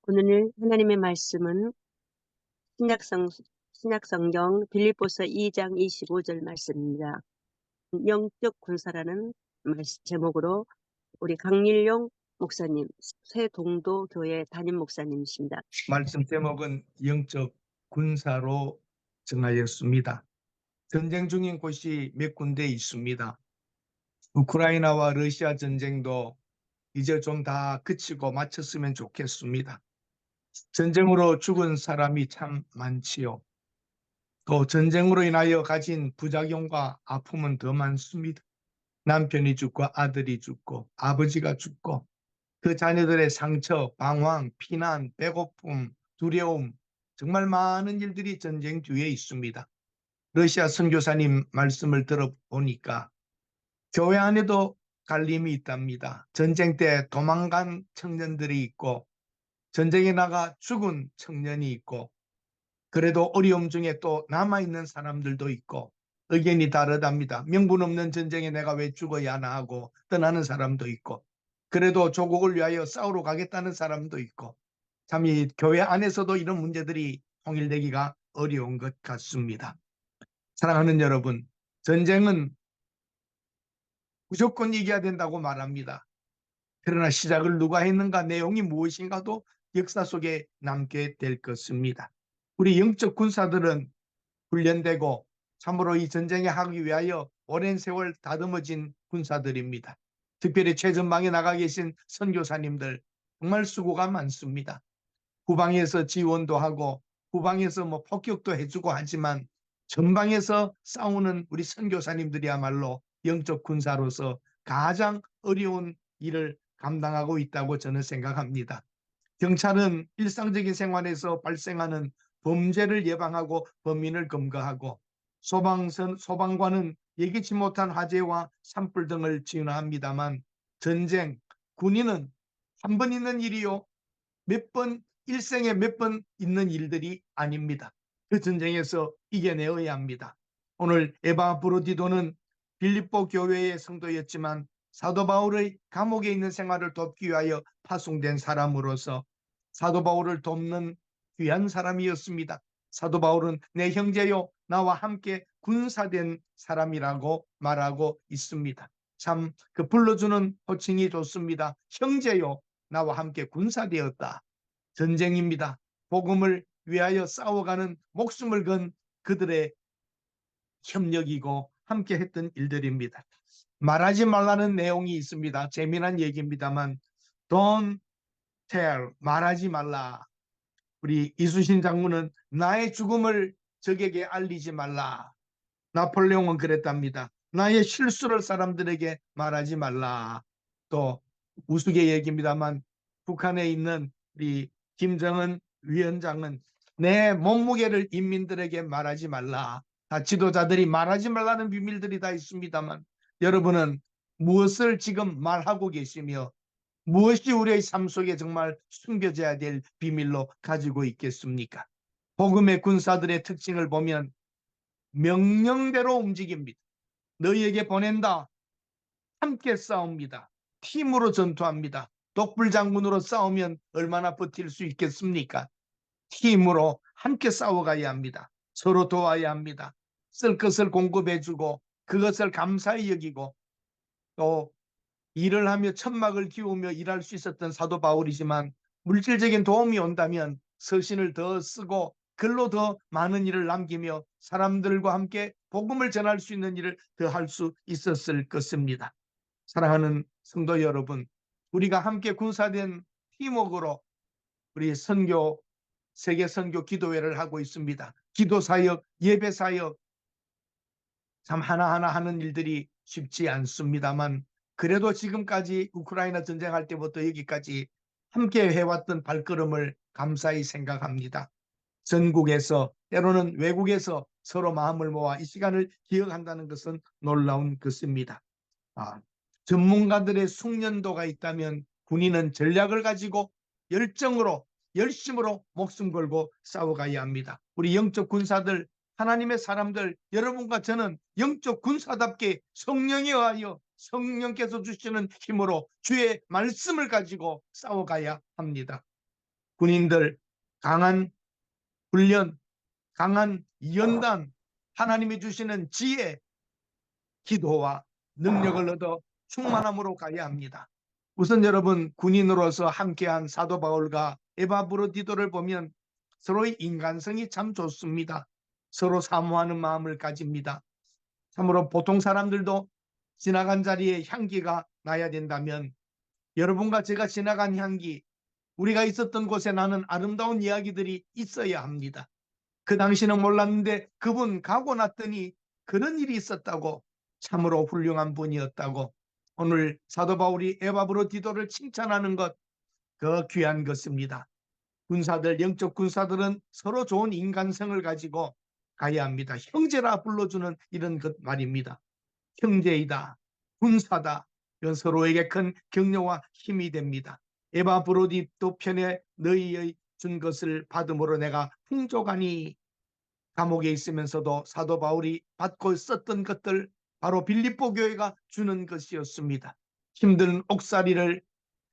오늘 하나님의 말씀은 신약성, 신약성경 빌립보서 2장 25절 말씀입니다. 영적 군사라는 제목으로 우리 강일용 목사님, 새동도 교회 담임 목사님이십니다. 말씀 제목은 영적 군사로 정하였습니다. 전쟁 중인 곳이 몇 군데 있습니다. 우크라이나와 러시아 전쟁도 이제 좀 다 그치고 마쳤으면 좋겠습니다. 전쟁으로 죽은 사람이 참 많지요. 또 전쟁으로 인하여 가진 부작용과 아픔은 더 많습니다. 남편이 죽고 아들이 죽고 아버지가 죽고 그 자녀들의 상처, 방황, 피난, 배고픔, 두려움, 정말 많은 일들이 전쟁 뒤에 있습니다. 러시아 선교사님 말씀을 들어보니까 교회 안에도 갈림이 있답니다. 전쟁 때 도망간 청년들이 있고 전쟁에 나가 죽은 청년이 있고 그래도 어려움 중에 또 남아있는 사람들도 있고 의견이 다르답니다. 명분 없는 전쟁에 내가 왜 죽어야 하나 하고 떠나는 사람도 있고 그래도 조국을 위하여 싸우러 가겠다는 사람도 있고 참 이 교회 안에서도 이런 문제들이 통일되기가 어려운 것 같습니다. 사랑하는 여러분, 전쟁은 무조건 이겨야 된다고 말합니다. 그러나 시작을 누가 했는가, 내용이 무엇인가도 역사 속에 남게 될 것입니다. 우리 영적 군사들은 훈련되고 참으로 이 전쟁에 하기 위하여 오랜 세월 다듬어진 군사들입니다. 특별히 최전방에 나가 계신 선교사님들 정말 수고가 많습니다. 후방에서 지원도 하고 후방에서 폭격도 해주고 하지만 전방에서 싸우는 우리 선교사님들이야말로 영적 군사로서 가장 어려운 일을 감당하고 있다고 저는 생각합니다. 경찰은 일상적인 생활에서 발생하는 범죄를 예방하고 범인을 검거하고 소방관은 예기치 못한 화재와 산불 등을 진화합니다만 전쟁, 군인은 한 번 있는 일이요 일생에 몇 번 있는 일들이 아닙니다. 그 전쟁에서 이겨내어야 합니다. 오늘 에바 브로디도는 빌립보 교회의 성도였지만 사도 바울의 감옥에 있는 생활을 돕기 위하여 파송된 사람으로서 사도 바울을 돕는 귀한 사람이었습니다. 사도 바울은 내 형제요 나와 함께 군사된 사람이라고 말하고 있습니다. 참 그 불러주는 호칭이 좋습니다. 형제요 나와 함께 군사되었다. 전쟁입니다. 복음을 위하여 싸워가는 목숨을 건 그들의 협력이고 함께 했던 일들입니다. 말하지 말라는 내용이 있습니다. 재미난 얘기입니다만 Don't tell, 말하지 말라. 우리 이순신 장군은 나의 죽음을 적에게 알리지 말라. 나폴레옹은 그랬답니다. 나의 실수를 사람들에게 말하지 말라. 또 우스개 얘기입니다만 북한에 있는 우리 김정은 위원장은 내 몸무게를 인민들에게 말하지 말라. 다 지도자들이 말하지 말라는 비밀들이 다 있습니다만 여러분은 무엇을 지금 말하고 계시며 무엇이 우리의 삶 속에 정말 숨겨져야 될 비밀로 가지고 있겠습니까? 복음의 군사들의 특징을 보면 명령대로 움직입니다. 너희에게 보낸다. 함께 싸웁니다. 팀으로 전투합니다. 독불장군으로 싸우면 얼마나 버틸 수 있겠습니까? 팀으로 함께 싸워가야 합니다. 서로 도와야 합니다. 쓸 것을 공급해주고 그것을 감사히 여기고 또 일을 하며 천막을 기우며 일할 수 있었던 사도 바울이지만 물질적인 도움이 온다면 서신을 더 쓰고 글로 더 많은 일을 남기며 사람들과 함께 복음을 전할 수 있는 일을 더 할 수 있었을 것입니다. 사랑하는 성도 여러분, 우리가 함께 군사된 팀워크로 우리 세계 선교 기도회를 하고 있습니다. 기도사역, 예배사역 참 하나하나 하는 일들이 쉽지 않습니다만 그래도 지금까지 우크라이나 전쟁할 때부터 여기까지 함께 해왔던 발걸음을 감사히 생각합니다. 전국에서 때로는 외국에서 서로 마음을 모아 이 시간을 기억한다는 것은 놀라운 것입니다. 전문가들의 숙련도가 있다면 군인은 전략을 가지고 열정으로 열심으로 목숨 걸고 싸워가야 합니다. 우리 영적 군사들 하나님의 사람들 여러분과 저는 영적 군사답게 성령에 의하여 성령께서 주시는 힘으로 주의 말씀을 가지고 싸워가야 합니다. 군인들 강한 훈련, 강한 연단, 하나님이 주시는 지혜, 기도와 능력을 얻어 충만함으로 가야 합니다. 우선 여러분, 군인으로서 함께한 사도 바울과 에바브로디도를 보면 서로의 인간성이 참 좋습니다. 서로 사모하는 마음을 가집니다. 참으로 보통 사람들도 지나간 자리에 향기가 나야 된다면 여러분과 제가 지나간 향기, 우리가 있었던 곳에 나는 아름다운 이야기들이 있어야 합니다. 그 당시는 몰랐는데 그분 가고 났더니 그런 일이 있었다고, 참으로 훌륭한 분이었다고 오늘 사도 바울이 에바브로디도를 칭찬하는 것, 그 귀한 것입니다. 군사들, 영적 군사들은 서로 좋은 인간성을 가지고 가야 합니다. 형제라 불러주는 이런 것 말입니다. 형제이다, 군사다, 이건 서로에게 큰 격려와 힘이 됩니다. 에바브로디도 편에 너희의 준 것을 받음으로 내가 풍족하니. 감옥에 있으면서도 사도 바울이 받고 썼던 것들, 바로 빌립보 교회가 주는 것이었습니다. 힘든 옥살이를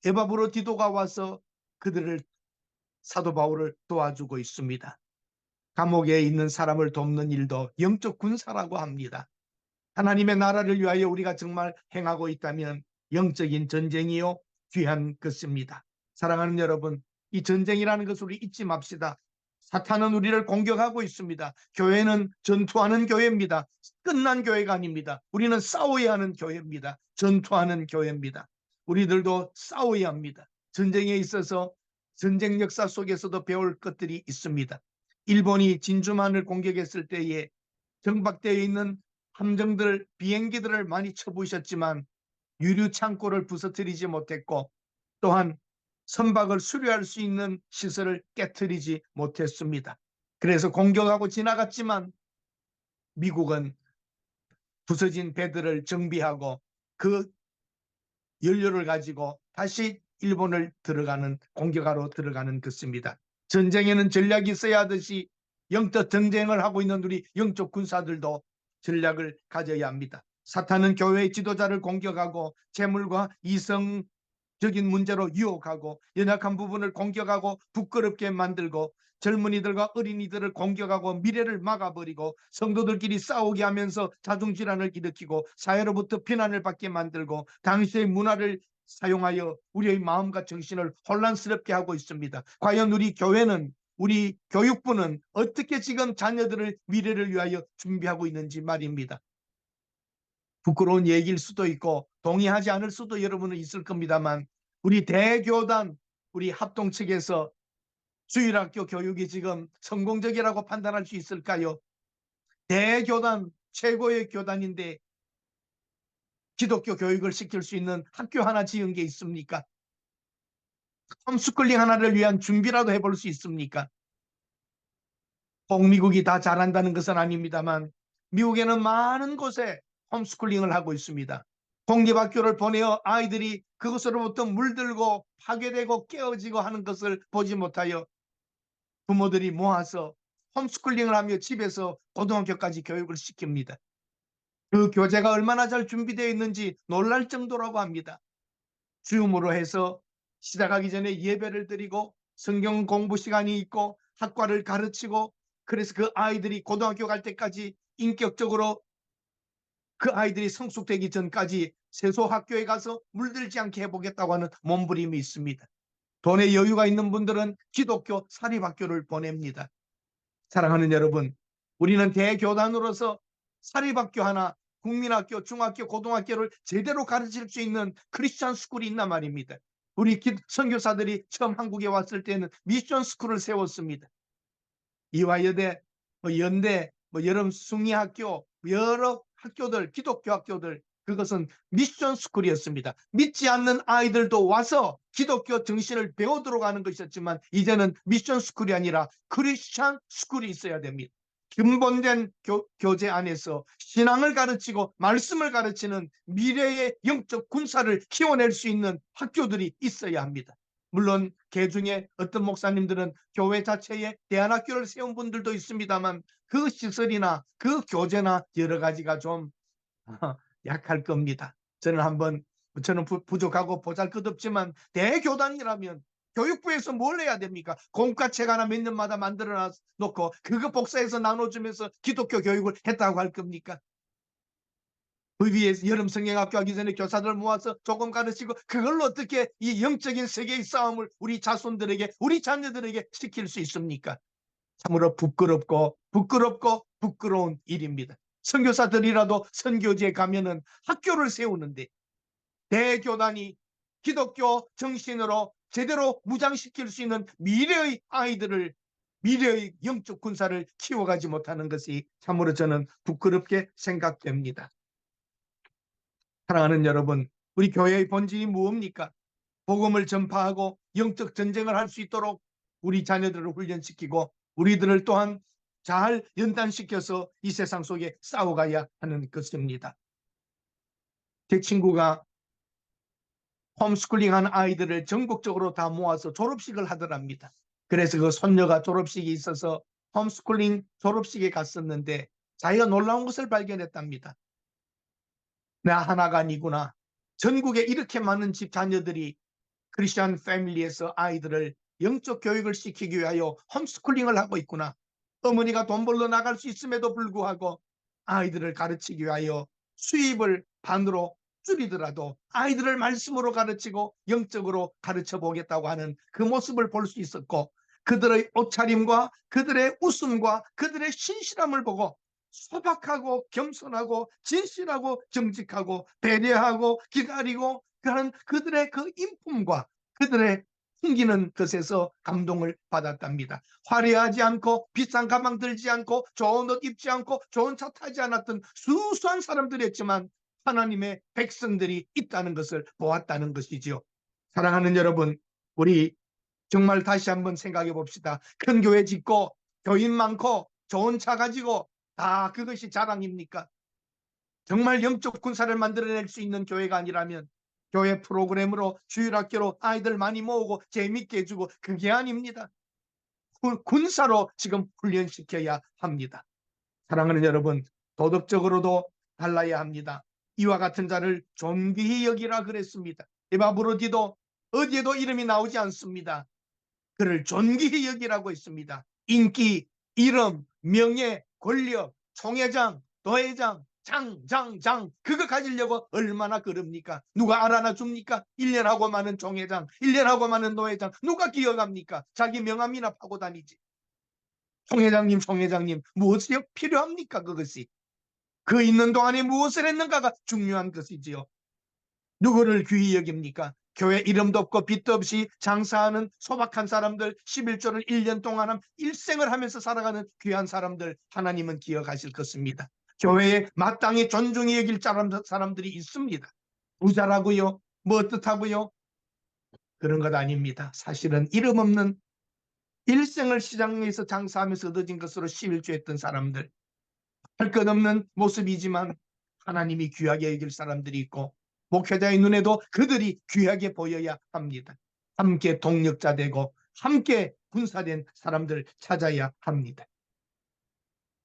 에바브로디도가 와서 그들을, 사도 바울을 도와주고 있습니다. 감옥에 있는 사람을 돕는 일도 영적 군사라고 합니다. 하나님의 나라를 위하여 우리가 정말 행하고 있다면 영적인 전쟁이요 귀한 것입니다. 사랑하는 여러분, 이 전쟁이라는 것을 우리 잊지 맙시다. 사탄은 우리를 공격하고 있습니다. 교회는 전투하는 교회입니다. 끝난 교회가 아닙니다. 우리는 싸워야 하는 교회입니다. 전투하는 교회입니다. 우리들도 싸워야 합니다. 전쟁에 있어서 전쟁 역사 속에서도 배울 것들이 있습니다. 일본이 진주만을 공격했을 때에 정박되어 있는 함정들, 비행기들을 많이 쳐부으셨지만 유류 창고를 부서뜨리지 못했고, 또한 선박을 수리할 수 있는 시설을 깨트리지 못했습니다. 그래서 공격하고 지나갔지만 미국은 부서진 배들을 정비하고 그 연료를 가지고 다시 일본을 공격하러 들어가는 것입니다. 전쟁에는 전략이 있어야 하듯이 영적 전쟁을 하고 있는 우리 영적 군사들도 전략을 가져야 합니다. 사탄은 교회의 지도자를 공격하고 재물과 이성적인 문제로 유혹하고 연약한 부분을 공격하고 부끄럽게 만들고 젊은이들과 어린이들을 공격하고 미래를 막아버리고 성도들끼리 싸우게 하면서 자중질환을 일으키고 사회로부터 비난을 받게 만들고 당시의 문화를 사용하여 우리의 마음과 정신을 혼란스럽게 하고 있습니다. 과연 우리 교회는, 우리 교육부는 어떻게 지금 자녀들을 미래를 위하여 준비하고 있는지 말입니다. 부끄러운 얘기일 수도 있고 동의하지 않을 수도 여러분은 있을 겁니다만, 우리 대교단, 우리 합동 측에서 주일학교 교육이 지금 성공적이라고 판단할 수 있을까요? 대교단, 최고의 교단인데 기독교 교육을 시킬 수 있는 학교 하나 지은 게 있습니까? 홈스쿨링 하나를 위한 준비라도 해볼 수 있습니까? 미국이 다 잘한다는 것은 아닙니다만 미국에는 많은 곳에 홈스쿨링을 하고 있습니다. 공립학교를 보내어 아이들이 그것으로부터 물들고 파괴되고 깨어지고 하는 것을 보지 못하여 부모들이 모아서 홈스쿨링을 하며 집에서 고등학교까지 교육을 시킵니다. 그 교재가 얼마나 잘 준비되어 있는지 놀랄 정도라고 합니다. 줌으로 해서 시작하기 전에 예배를 드리고 성경 공부 시간이 있고 학과를 가르치고, 그래서 그 아이들이 고등학교 갈 때까지 인격적으로 그 아이들이 성숙되기 전까지 세소 학교에 가서 물들지 않게 해보겠다고 하는 몸부림이 있습니다. 돈에 여유가 있는 분들은 기독교 사립학교를 보냅니다. 사랑하는 여러분, 우리는 대교단으로서 사립학교 하나, 국민학교, 중학교, 고등학교를 제대로 가르칠 수 있는 크리스천 스쿨이 있단 말입니다. 우리 선교사들이 처음 한국에 왔을 때는 미션 스쿨을 세웠습니다. 이화여대, 연대, 여름 숭리학교, 여러 학교들, 기독교 학교들, 그것은 미션 스쿨이었습니다. 믿지 않는 아이들도 와서 기독교 정신을 배우도록 하는 것이었지만 이제는 미션 스쿨이 아니라 크리스천 스쿨이 있어야 됩니다. 근본된 교재 안에서 신앙을 가르치고 말씀을 가르치는 미래의 영적 군사를 키워낼 수 있는 학교들이 있어야 합니다. 물론 개 중에 어떤 목사님들은 교회 자체에 대안학교를 세운 분들도 있습니다만 그 시설이나 그 교재나 여러 가지가 좀 약할 겁니다. 저는 부족하고 보잘것없지만 대교단이라면 교육부에서 뭘 해야 됩니까? 공과책 하나 몇 년마다 만들어 놓고 그거 복사해서 나눠주면서 기독교 교육을 했다고 할 겁니까? VBS 여름 성경학교 하기 전에 교사들 모아서 조금 가르치고 그걸로 어떻게 이 영적인 세계의 싸움을 우리 자손들에게, 우리 자녀들에게 시킬 수 있습니까? 참으로 부끄러운 일입니다. 선교사들이라도 선교지에 가면은 학교를 세우는데 대교단이 기독교 정신으로 제대로 무장시킬 수 있는 미래의 아이들을, 미래의 영적 군사를 키워가지 못하는 것이 참으로 저는 부끄럽게 생각됩니다. 사랑하는 여러분, 우리 교회의 본질이 무엇입니까? 복음을 전파하고 영적 전쟁을 할 수 있도록 우리 자녀들을 훈련시키고 우리들을 또한 잘 연단시켜서 이 세상 속에 싸워가야 하는 것입니다. 제 친구가 홈스쿨링한 아이들을 전국적으로 다 모아서 졸업식을 하더랍니다. 그래서 그 손녀가 졸업식이 있어서 홈스쿨링 졸업식에 갔었는데 자기가 놀라운 것을 발견했답니다. 나 하나가 아니구나. 전국에 이렇게 많은 집 자녀들이 크리스천 패밀리에서 아이들을 영적 교육을 시키기 위하여 홈스쿨링을 하고 있구나. 어머니가 돈 벌러 나갈 수 있음에도 불구하고 아이들을 가르치기 위하여 수입을 반으로 줄이더라도 아이들을 말씀으로 가르치고 영적으로 가르쳐 보겠다고 하는 그 모습을 볼 수 있었고, 그들의 옷차림과 그들의 웃음과 그들의 신실함을 보고 소박하고 겸손하고 진실하고 정직하고 배려하고 기다리고 그런 그들의 그 인품과 그들의 숨기는 것에서 감동을 받았답니다. 화려하지 않고 비싼 가방 들지 않고 좋은 옷 입지 않고 좋은 차 타지 않았던 수수한 사람들이었지만 하나님의 백성들이 있다는 것을 보았다는 것이지요. 사랑하는 여러분, 우리 정말 다시 한번 생각해 봅시다. 큰 교회 짓고 교인 많고 좋은 차 가지고 다 그것이 자랑입니까? 정말 영적 군사를 만들어낼 수 있는 교회가 아니라면 교회 프로그램으로 주일학교로 아이들 많이 모으고 재밌게 해주고 그게 아닙니다. 군사로 지금 훈련시켜야 합니다. 사랑하는 여러분, 도덕적으로도 달라야 합니다. 이와 같은 자를 존귀히 여기라 그랬습니다. 에바브로디도 어디에도 이름이 나오지 않습니다. 그를 존귀히 여기라고 했습니다. 인기, 이름, 명예, 권력, 총회장, 도회장, 장 그거 가지려고 얼마나 그럽니까? 누가 알아나 줍니까? 1년 하고 많은 총회장, 1년 하고 많은 도회장 누가 기억합니까? 자기 명함이나 파고 다니지. 총회장님 무엇이 필요합니까? 그것이 그 있는 동안에 무엇을 했는가가 중요한 것이지요. 누구를 귀히 여깁니까? 교회 이름도 없고 빚도 없이 장사하는 소박한 사람들, 11조를 1년 동안 일생을 하면서 살아가는 귀한 사람들, 하나님은 기억하실 것입니다. 교회에 마땅히 존중히 여길 사람들이 있습니다. 부자라고요? 뭐 어떻다고요? 그런 것 아닙니다. 사실은 이름 없는 일생을 시장에서 장사하면서 얻어진 것으로 11조 했던 사람들, 할 것 없는 모습이지만 하나님이 귀하게 여길 사람들이 있고 목회자의 눈에도 그들이 귀하게 보여야 합니다. 함께 동력자 되고 함께 군사된 사람들 찾아야 합니다.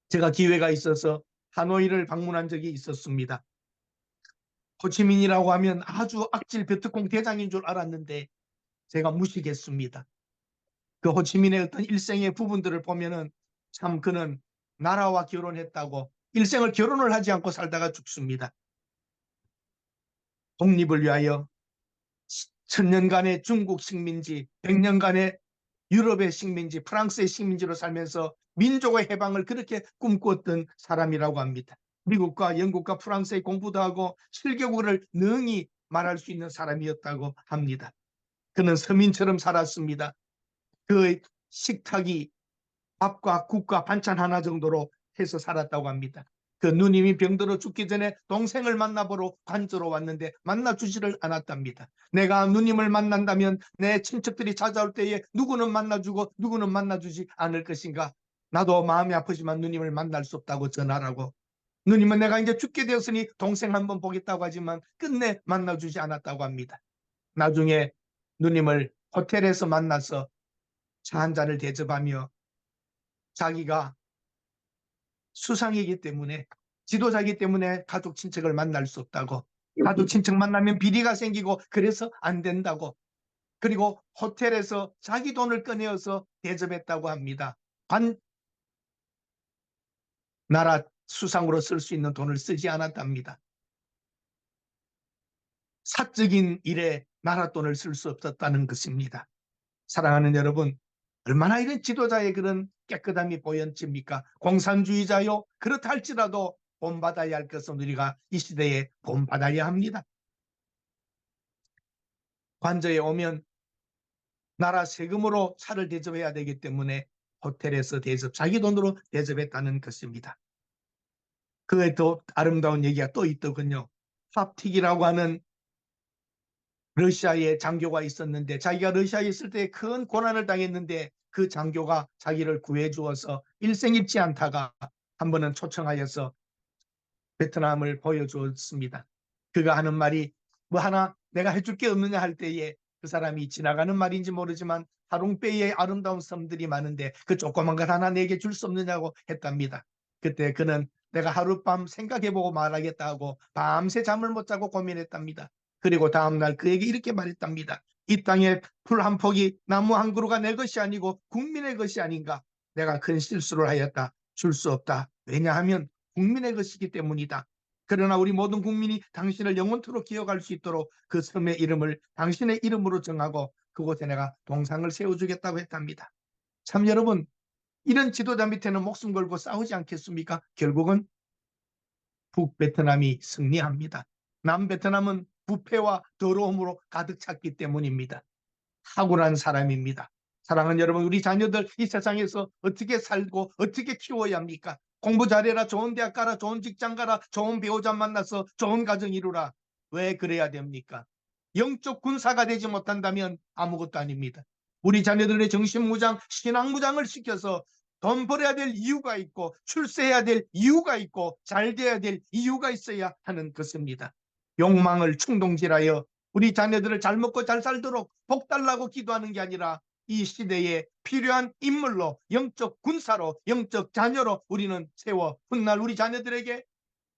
제가 기회가 있어서 하노이를 방문한 적이 있었습니다. 호치민이라고 하면 아주 악질 베트콩 대장인 줄 알았는데 제가 무식했습니다. 그 호치민의 어떤 일생의 부분들을 보면은 참 그는 나라와 결혼했다고 일생을 결혼을 하지 않고 살다가 죽습니다. 독립을 위하여 1000년간의 중국 식민지, 100년간의 유럽의 식민지, 프랑스의 식민지로 살면서 민족의 해방을 그렇게 꿈꾸었던 사람이라고 합니다. 미국과 영국과 프랑스의 공부도 하고 7개국어를 능히 말할 수 있는 사람이었다고 합니다. 그는 서민처럼 살았습니다. 그 식탁이 밥과 국과 반찬 하나 정도로 해서 살았다고 합니다. 그 누님이 병들어 죽기 전에 동생을 만나보러 관저로 왔는데 만나주지를 않았답니다. 내가 누님을 만난다면 내 친척들이 찾아올 때에 누구는 만나주고 누구는 만나주지 않을 것인가? 나도 마음이 아프지만 누님을 만날 수 없다고 전하라고. 누님은 내가 이제 죽게 되었으니 동생 한번 보겠다고 하지만 끝내 만나주지 않았다고 합니다. 나중에 누님을 호텔에서 만나서 차 한 잔을 대접하며 자기가 수상이기 때문에 지도자이기 때문에 가족 친척을 만날 수 없다고, 가족 친척 만나면 비리가 생기고 그래서 안 된다고, 그리고 호텔에서 자기 돈을 꺼내어서 대접했다고 합니다. 나라 수상으로 쓸 수 있는 돈을 쓰지 않았답니다. 사적인 일에 나라 돈을 쓸 수 없었다는 것입니다. 사랑하는 여러분, 얼마나 이런 지도자의 그런 깨끗함이 보였습니까? 공산주의자요? 그렇다 할지라도 본받아야 할 것은 우리가 이 시대에 본받아야 합니다. 관저에 오면 나라 세금으로 차를 대접해야 되기 때문에 호텔에서 자기 돈으로 대접했다는 것입니다. 그에 더 아름다운 얘기가 또 있더군요. 팝틱이라고 하는 러시아에 장교가 있었는데 자기가 러시아에 있을 때 큰 고난을 당했는데 그 장교가 자기를 구해주어서 일생 잊지 않다가 한 번은 초청하여서 베트남을 보여주었습니다. 그가 하는 말이 뭐 하나 내가 해줄 게 없느냐 할 때에 그 사람이 지나가는 말인지 모르지만 하롱베이의 아름다운 섬들이 많은데 그 조그만 것 하나 내게 줄 수 없느냐고 했답니다. 그때 그는 내가 하룻밤 생각해보고 말하겠다 하고 밤새 잠을 못 자고 고민했답니다. 그리고 다음날 그에게 이렇게 말했답니다. 이 땅에 풀 한 폭이 나무 한 그루가 내 것이 아니고 국민의 것이 아닌가. 내가 큰 실수를 하였다. 줄 수 없다. 왜냐하면 국민의 것이기 때문이다. 그러나 우리 모든 국민이 당신을 영원토록 기억할 수 있도록 그 섬의 이름을 당신의 이름으로 정하고 그곳에 내가 동상을 세워주겠다고 했답니다. 참 여러분, 이런 지도자 밑에는 목숨 걸고 싸우지 않겠습니까? 결국은 북베트남이 승리합니다. 남베트남은 부패와 더러움으로 가득 찼기 때문입니다. 탁월한 사람입니다. 사랑하는 여러분, 우리 자녀들 이 세상에서 어떻게 살고 어떻게 키워야 합니까? 공부 잘해라, 좋은 대학 가라, 좋은 직장 가라, 좋은 배우자 만나서 좋은 가정 이루라. 왜 그래야 됩니까? 영적 군사가 되지 못한다면 아무것도 아닙니다. 우리 자녀들의 정신무장, 신앙무장을 시켜서 돈 벌어야 될 이유가 있고 출세해야 될 이유가 있고 잘 돼야 될 이유가 있어야 하는 것입니다. 욕망을 충동질하여 우리 자녀들을 잘 먹고 잘 살도록 복 달라고 기도하는 게 아니라 이 시대에 필요한 인물로 영적 군사로 영적 자녀로 우리는 세워 훗날 우리 자녀들에게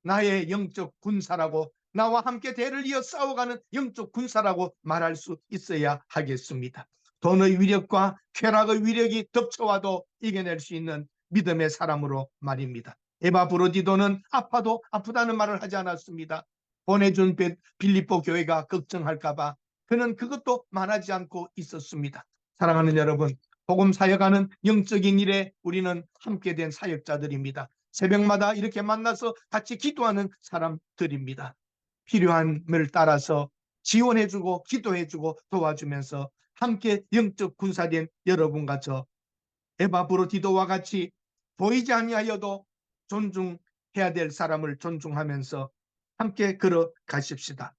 나의 영적 군사라고 나와 함께 대를 이어 싸워가는 영적 군사라고 말할 수 있어야 하겠습니다. 돈의 위력과 쾌락의 위력이 덮쳐와도 이겨낼 수 있는 믿음의 사람으로 말입니다. 에바 브로디도는 아파도 아프다는 말을 하지 않았습니다. 보내준 빌립보 교회가 걱정할까봐 그는 그것도 말하지 않고 있었습니다. 사랑하는 여러분, 복음 사역하는 영적인 일에 우리는 함께 된 사역자들입니다. 새벽마다 이렇게 만나서 같이 기도하는 사람들입니다. 필요함을 따라서 지원해주고 기도해주고 도와주면서 함께 영적 군사된 여러분과 저 에바 브로디도와 같이 보이지 아니하여도 존중해야 될 사람을 존중하면서 함께 걸어가십시다.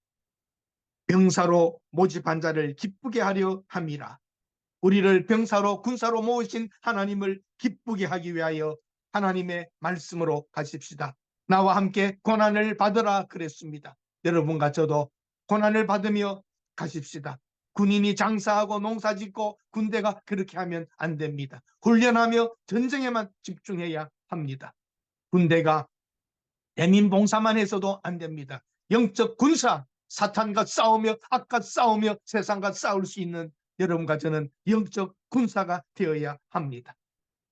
병사로 모집한 자를 기쁘게 하려 함이라. 우리를 병사로 군사로 모으신 하나님을 기쁘게 하기 위하여 하나님의 말씀으로 가십시다. 나와 함께 고난을 받으라 그랬습니다. 여러분과 저도 고난을 받으며 가십시다. 군인이 장사하고 농사짓고 군대가 그렇게 하면 안 됩니다. 훈련하며 전쟁에만 집중해야 합니다. 군대가 대민 봉사만 해서도 안 됩니다. 영적 군사, 사탄과 싸우며 악과 싸우며 세상과 싸울 수 있는 여러분과 저는 영적 군사가 되어야 합니다.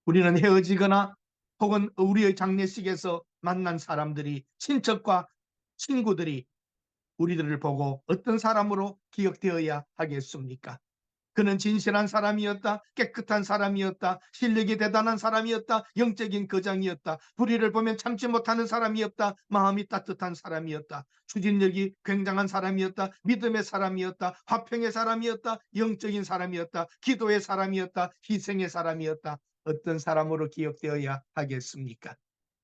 우리는 헤어지거나 혹은 우리의 장례식에서 만난 사람들이 친척과 친구들이 우리들을 보고 어떤 사람으로 기억되어야 하겠습니까? 그는 진실한 사람이었다. 깨끗한 사람이었다. 실력이 대단한 사람이었다. 영적인 거장이었다. 불의를 보면 참지 못하는 사람이었다. 마음이 따뜻한 사람이었다. 추진력이 굉장한 사람이었다. 믿음의 사람이었다. 화평의 사람이었다. 영적인 사람이었다. 기도의 사람이었다. 희생의 사람이었다. 어떤 사람으로 기억되어야 하겠습니까?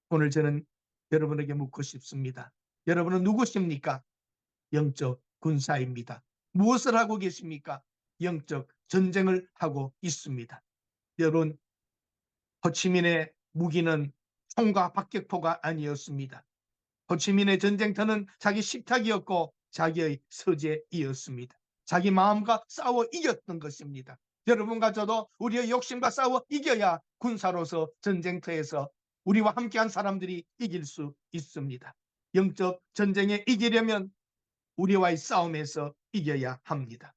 오늘 저는 여러분에게 묻고 싶습니다. 여러분은 누구십니까? 영적 군사입니다. 무엇을 하고 계십니까? 영적 전쟁을 하고 있습니다. 여러분, 호치민의 무기는 총과 박격포가 아니었습니다. 호치민의 전쟁터는 자기 식탁이었고 자기의 서재이었습니다. 자기 마음과 싸워 이겼던 것입니다. 여러분과 저도 우리의 욕심과 싸워 이겨야 군사로서 전쟁터에서 우리와 함께한 사람들이 이길 수 있습니다. 영적 전쟁에 이기려면 우리와의 싸움에서 이겨야 합니다.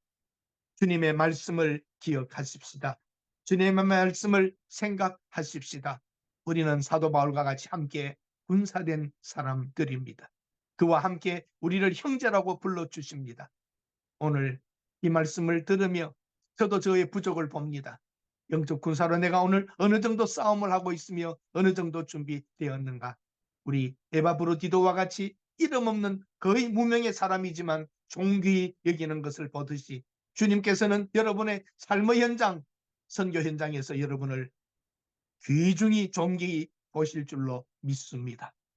주님의 말씀을 기억하십시다. 주님의 말씀을 생각하십시다. 우리는 사도 바울과 같이 함께 군사된 사람들입니다. 그와 함께 우리를 형제라고 불러주십니다. 오늘 이 말씀을 들으며 저도 저의 부족을 봅니다. 영적 군사로 내가 오늘 어느 정도 싸움을 하고 있으며 어느 정도 준비되었는가. 우리 에바브로디도와 같이 이름 없는 거의 무명의 사람이지만 존귀히 여기는 것을 보듯이 주님께서는 여러분의 삶의 현장, 선교 현장에서 여러분을 귀중히 존귀히 보실 줄로 믿습니다.